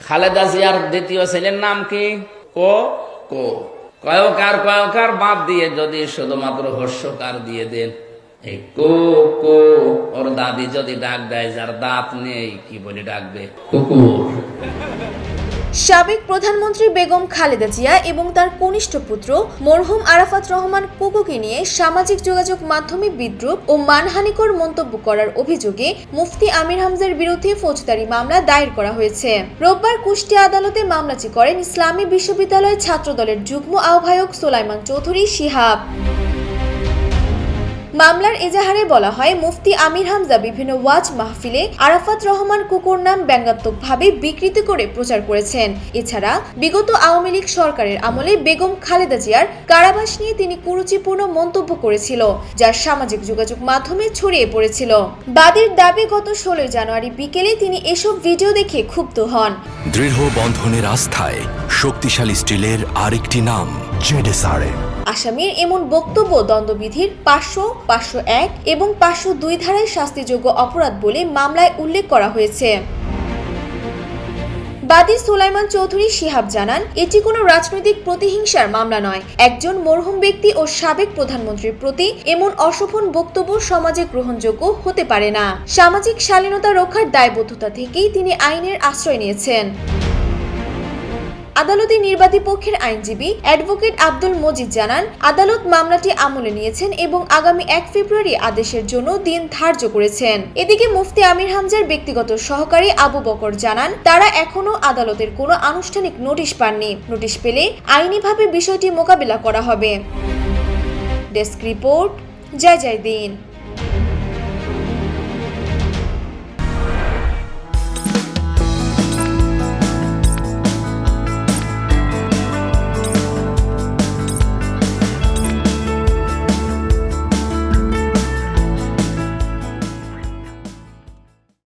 খালেদা জিয়ার দ্বিতীয় ছেলের নাম কি? কো কো কয়কার বাদ দিয়ে যদি শুধুমাত্র হর্ষকার দিয়ে দেন, এই কো কো, ওর দাদি যদি ডাক দেয় যার দাঁত নেই, কি বলে ডাকবে? কুকুর। সাবেক প্রধানমন্ত্রী বেগম খালেদা জিয়া এবং তার কনিষ্ঠ পুত্র মরহুম আরাফাত রহমান কোকোকে নিয়ে সামাজিক যোগাযোগ মাধ্যমে বিদ্রূপ ও মানহানিকর মন্তব্য করার অভিযোগে মুফতি আমির হামজার বিরুদ্ধে ফৌজদারি মামলা দায়ের করা হয়েছে। রোববার কুষ্টিয়া আদালতে মামলাটি করেন ইসলামী বিশ্ববিদ্যালয় ছাত্রদলের যুগ্ম আহ্বায়ক সোলাইমান চৌধুরী শিহাব। মামলার এজাহারে বলা হয়, মুফতি আমির হামজা বিভিন্ন ওয়াজ মাহফিলে আরাফাত রহমান কুকুর নাম ব্যঙ্গাত্মকভাবে বিকৃত করে প্রচার করেছেন। এছাড়া বিগত আওয়ামী লীগ সরকারের আমলে বেগম খালেদা জিয়ার কারাবাস নিয়ে তিনি কুরুচিপূর্ণ মন্তব্য করেছিল, যা সামাজিক যোগাযোগ মাধ্যমে ছড়িয়ে পড়েছিল। বাদীর দাবি, গত 16 জানুয়ারি বিকেলে তিনি এসব ভিডিও দেখে ক্ষুব্ধ হন। দৃঢ় বন্ধনের আস্থায় শক্তিশালী স্টিলের আরেকটি নাম জেডএসআরএম। আসামির এমন বক্তব্য দণ্ডবিধির 500, 501 এবং 502 ধারায় শাস্তিযোগ্য অপরাধ বলে মামলায় উল্লেখ করা হয়েছে। বাদী সোলাইমান চৌধুরী শিহাব জানান, এটি কোনো রাজনৈতিক প্রতিহিংসার মামলা নয়। একজন মরহুম ব্যক্তি ও সাবেক প্রধানমন্ত্রীর প্রতি এমন অশোভন বক্তব্য সমাজে গ্রহণযোগ্য হতে পারে না। সামাজিক শালীনতা রক্ষার দায়বদ্ধতা থেকেই তিনি আইনের আশ্রয় নিয়েছেন। আদালতে নির্বাদী পক্ষের আইনজীবী অ্যাডভোকেট আব্দুল মজিদ জানান, আদালত মামলাটি আমলে নিয়েছেন এবং আগামী 1 ফেব্রুয়ারি আদেশের জন্য দিন ধার্য করেছেন। এদিকে মুফতি আমির হামজার ব্যক্তিগত সহকারী আবু বকর জানান, তারা এখনো আদালতের কোনো আনুষ্ঠানিক নোটিশ পাননি। নোটিশ পেলে আইনিভাবে বিষয়টি মোকাবিলা করা হবে। ডেস্ক রিপোর্ট, জয় জয় দিন।